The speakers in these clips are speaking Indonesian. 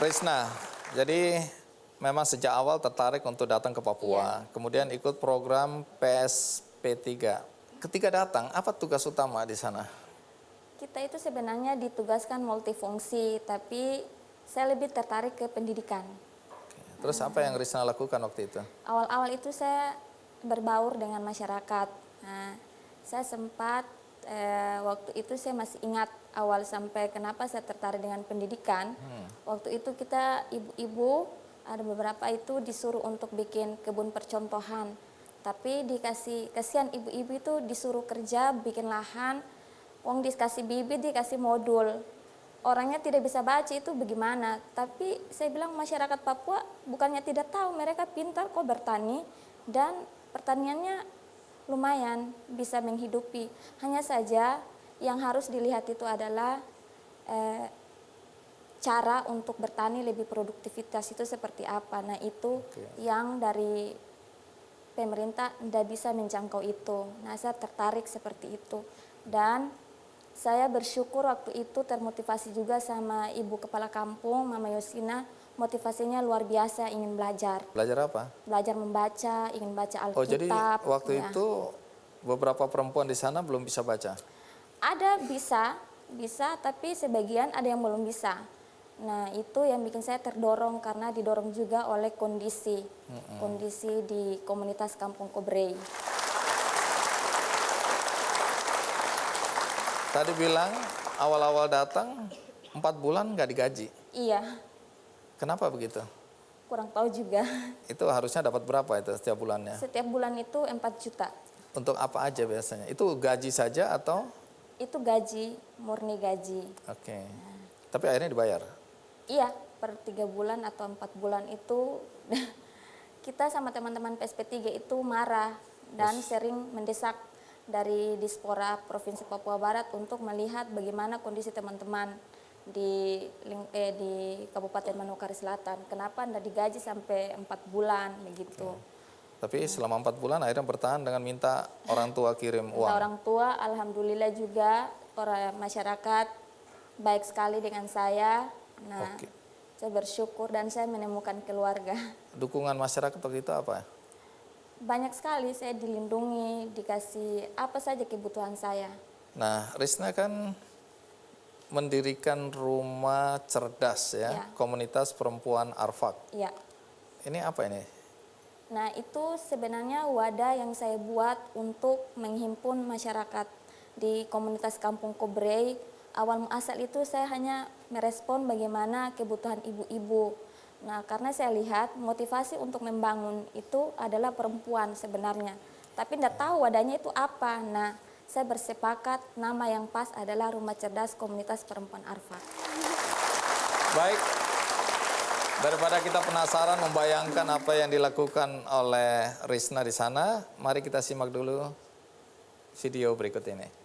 Risna, jadi memang sejak awal tertarik untuk datang ke Papua, kemudian ikut program PSP3. Ketika datang, apa tugas utama di sana? Kita itu sebenarnya ditugaskan multifungsi, tapi saya lebih tertarik ke pendidikan. Terus apa yang Risna lakukan waktu itu? Awal-awal itu saya berbaur dengan masyarakat. Nah, saya sempat waktu itu saya masih ingat awal sampai kenapa saya tertarik dengan pendidikan. Waktu itu kita ibu-ibu ada beberapa itu disuruh untuk bikin kebun percontohan. Tapi kasihan ibu-ibu itu disuruh kerja bikin lahan, wong dikasih bibit, dikasih modul. Orangnya tidak bisa baca itu bagaimana. Tapi saya bilang masyarakat Papua bukannya tidak tahu, mereka pintar kok bertani dan pertaniannya lumayan bisa menghidupi. Hanya saja yang harus dilihat itu adalah cara untuk bertani lebih produktivitas itu seperti apa. Nah itu yang dari pemerintah tidak bisa menjangkau itu. Nah saya tertarik seperti itu. Dan saya bersyukur waktu itu termotivasi juga sama ibu kepala kampung, Mama Yosina. Motivasinya luar biasa, ingin belajar. Belajar apa? Belajar membaca, ingin baca Alkitab. Oh jadi waktu itu beberapa perempuan di sana belum bisa baca? Ada bisa, tapi sebagian ada yang belum bisa. Nah itu yang bikin saya terdorong karena didorong juga oleh kondisi di komunitas Kampung Kobrey. Tadi bilang awal-awal datang 4 bulan nggak digaji. Iya. Kenapa begitu? Kurang tahu juga. Itu harusnya dapat berapa itu setiap bulannya? Setiap bulan itu 4 juta. Untuk apa aja biasanya? Itu gaji saja atau? Itu gaji, murni gaji. Oke. Tapi akhirnya dibayar? Iya, per 3 bulan atau 4 bulan itu kita sama teman-teman PSP3 itu marah dan sering mendesak dari Dispora Provinsi Papua Barat untuk melihat bagaimana kondisi teman-teman di Kabupaten Manokwari Selatan. Kenapa tidak digaji sampai 4 bulan begitu. Tapi selama 4 bulan akhirnya bertahan dengan minta orang tua kirim uang. Minta orang tua, alhamdulillah juga orang masyarakat baik sekali dengan saya. Nah, saya bersyukur dan saya menemukan keluarga. Dukungan masyarakat waktu itu apa? Banyak sekali, saya dilindungi, dikasih apa saja kebutuhan saya. Nah, Risna kan mendirikan rumah cerdas ya, komunitas perempuan Arfak. Iya. Ini apa ini? Nah, itu sebenarnya wadah yang saya buat untuk menghimpun masyarakat di komunitas Kampung Kobrey. Awal muasal itu saya hanya merespon bagaimana kebutuhan ibu-ibu. Nah, karena saya lihat motivasi untuk membangun itu adalah perempuan sebenarnya. Tapi tidak tahu wadahnya itu apa. Nah, saya bersepakat nama yang pas adalah Rumah Cerdas Komunitas Perempuan Arfak. Baik, daripada kita penasaran membayangkan apa yang dilakukan oleh Risna di sana, mari kita simak dulu video berikut ini.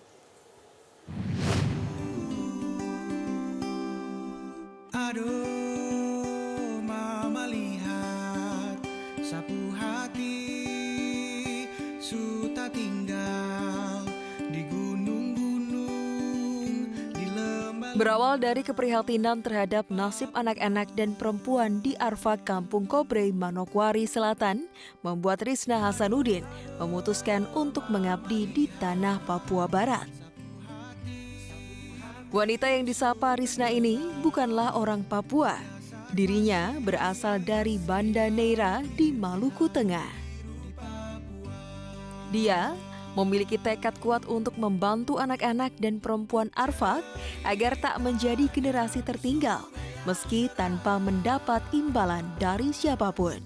Aduh, mama lihat sapu hati suta tinggal di gunung-gunung di lembah. Berawal dari keprihatinan terhadap nasib anak-anak dan perempuan di Arfak Kampung Kobrey, Manokwari Selatan, membuat Risna Hasanuddin memutuskan untuk mengabdi di tanah Papua Barat. Wanita yang disapa Risna ini bukanlah orang Papua. Dirinya berasal dari Banda Neira di Maluku Tengah. Dia memiliki tekad kuat untuk membantu anak-anak dan perempuan Arfak agar tak menjadi generasi tertinggal, meski tanpa mendapat imbalan dari siapapun.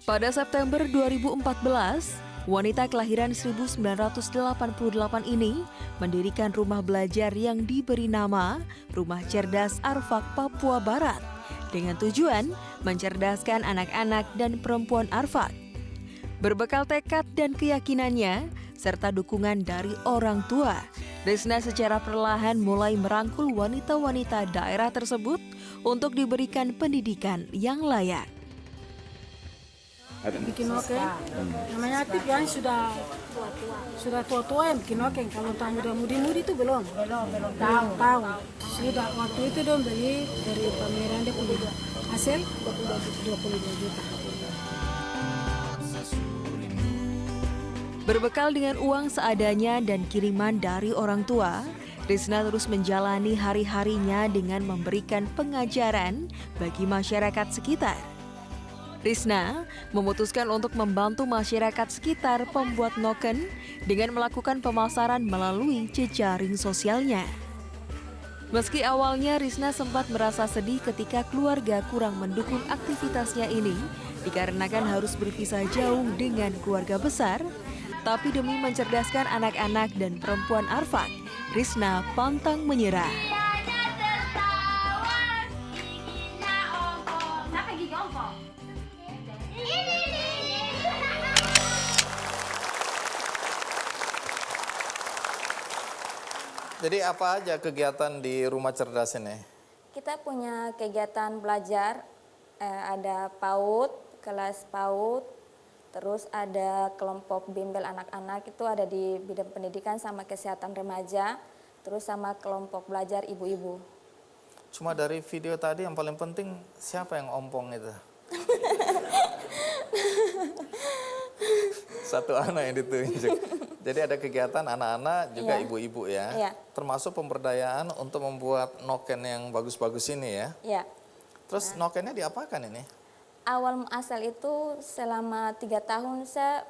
Pada September 2014, wanita kelahiran 1988 ini mendirikan rumah belajar yang diberi nama Rumah Cerdas Arfak Papua Barat dengan tujuan mencerdaskan anak-anak dan perempuan Arfak. Berbekal tekad dan keyakinannya serta dukungan dari orang tua, Risna secara perlahan mulai merangkul wanita-wanita daerah tersebut untuk diberikan pendidikan yang layak. Bikin oke, namanya Atik yang sudah Sudah tua-tua yang bikin noken. Kalau tak muda-mudi itu belum tahu. Sudah waktu itu dong beli dari pameran dia punya hasil 22 juta. Berbekal dengan uang seadanya dan kiriman dari orang tua, Risna terus menjalani hari-harinya dengan memberikan pengajaran bagi masyarakat sekitar. Risna memutuskan untuk membantu masyarakat sekitar pembuat noken dengan melakukan pemasaran melalui jejaring sosialnya. Meski awalnya Risna sempat merasa sedih ketika keluarga kurang mendukung aktivitasnya ini, dikarenakan harus berpisah jauh dengan keluarga besar, tapi demi mencerdaskan anak-anak dan perempuan Arfak, Risna pantang menyerah. Jadi apa aja kegiatan di Rumah Cerdas ini? Kita punya kegiatan belajar, ada PAUD, kelas PAUD, terus ada kelompok bimbel anak-anak, itu ada di bidang pendidikan sama kesehatan remaja, terus sama kelompok belajar ibu-ibu. Cuma dari video tadi yang paling penting siapa yang ompong itu? Satu anak yang ditunjuk. Jadi ada kegiatan anak-anak juga Iya. ibu-ibu ya. Iya. Termasuk pemberdayaan untuk membuat noken yang bagus-bagus ini ya. Ya, Terus nokennya diapakan ini? awal muasal itu selama 3 tahun saya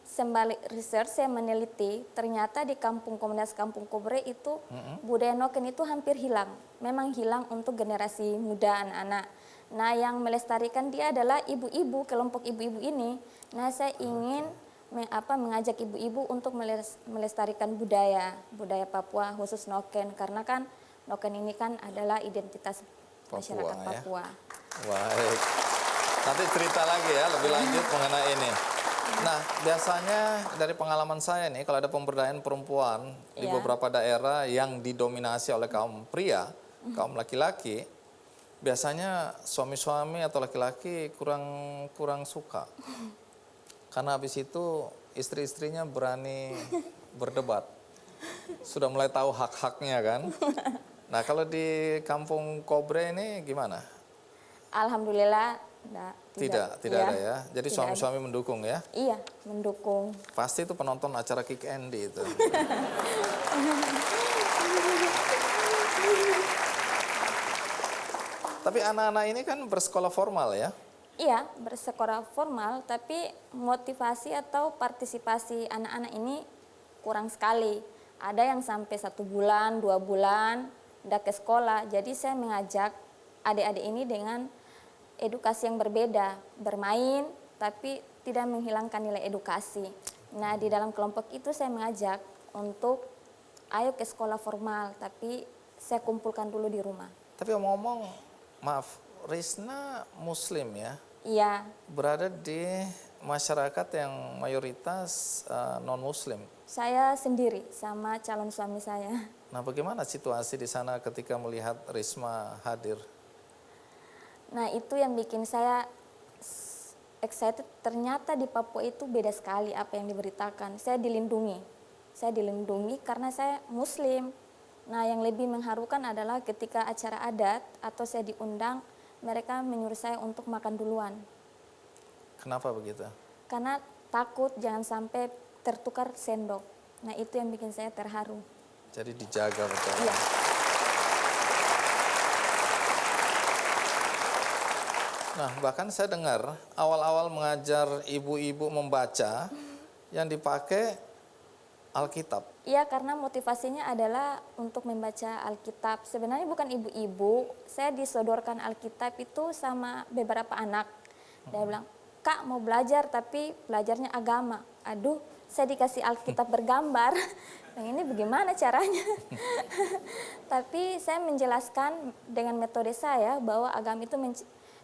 sembari research, saya meneliti, ternyata di komunitas Kampung Kobre itu budaya noken itu hampir hilang. Memang hilang untuk generasi muda anak-anak. Nah, yang melestarikan dia adalah ibu-ibu, kelompok ibu-ibu ini. Nah, saya ingin mengajak ibu-ibu untuk melestarikan budaya Papua khusus noken, karena kan noken ini kan adalah identitas masyarakat ya. Papua. Baik. Nanti cerita lagi ya lebih lanjut mengenai ini. Nah, biasanya dari pengalaman saya nih, kalau ada pemberdayaan perempuan di Iya. beberapa daerah yang didominasi oleh kaum pria, kaum laki-laki, biasanya suami-suami atau laki-laki kurang suka. Karena habis itu istri-istrinya berani berdebat. Sudah mulai tahu hak-haknya kan. Nah, kalau di Kampung Kobre ini gimana? Alhamdulillah Tidak Iya, ada ya. Jadi tidak suami-suami mendukung ya. Iya, mendukung. Pasti itu penonton acara Kick Andy itu. Tapi anak-anak ini kan bersekolah formal ya. Iya, bersekolah formal, tapi motivasi atau partisipasi anak-anak ini kurang sekali. Ada yang sampai 1 bulan, 2 bulan, tidak ke sekolah. Jadi saya mengajak adik-adik ini dengan edukasi yang berbeda, bermain, tapi tidak menghilangkan nilai edukasi. Nah, di dalam kelompok itu saya mengajak untuk ayo ke sekolah formal, tapi saya kumpulkan dulu di rumah. Tapi ngomong, maaf, Risna Muslim ya, Iya, berada di masyarakat yang mayoritas non-Muslim. saya sendiri sama calon suami saya. Nah, bagaimana situasi di sana ketika melihat Risma hadir? Nah, itu yang bikin saya excited. Ternyata di Papua itu beda sekali apa yang diberitakan. Saya dilindungi karena saya Muslim. Nah, yang lebih mengharukan adalah ketika acara adat atau saya diundang, mereka menyuruh saya untuk makan duluan. Kenapa begitu? Karena takut jangan sampai tertukar sendok. Nah, itu yang bikin saya terharu. Jadi dijaga betul. Iya. Nah, bahkan saya dengar awal-awal mengajar ibu-ibu membaca yang dipakai Alkitab. Iya, karena motivasinya adalah untuk membaca Alkitab. Sebenarnya bukan ibu-ibu, saya disodorkan Alkitab itu sama beberapa anak. Dia bilang, "Kak mau belajar tapi belajarnya agama." Aduh, saya dikasih Alkitab bergambar. Yang ini bagaimana caranya? Tapi saya menjelaskan dengan metode saya bahwa agama itu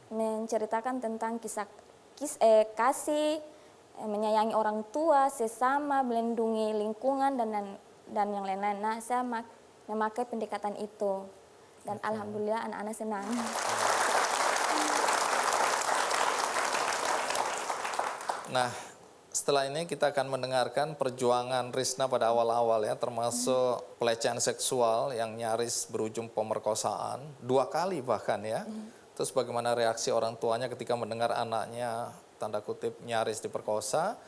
menceritakan tentang kasih, menyayangi orang tua, sesama, melindungi lingkungan dan yang lain-lain. Nah, saya memakai pendekatan itu dan alhamdulillah anak-anak senang. Nah, Setelah ini kita akan mendengarkan perjuangan Risna pada awal-awal ya, termasuk pelecehan seksual yang nyaris berujung pemerkosaan 2 kali bahkan ya. Terus bagaimana reaksi orang tuanya ketika mendengar anaknya tanda kutip nyaris diperkosa.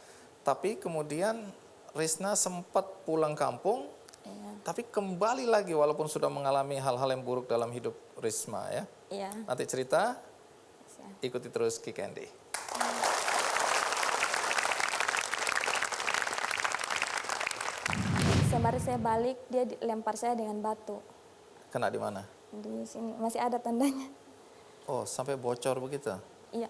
Tapi kemudian Risna sempat pulang kampung, tapi kembali lagi walaupun sudah mengalami hal-hal yang buruk dalam hidup Risma ya. Iya. Nanti cerita, ikuti terus Ki Candy. Sembari saya balik, dia lempar saya dengan batu. Kena di mana? Di sini masih ada tandanya. Oh, sampai bocor begitu? Iya.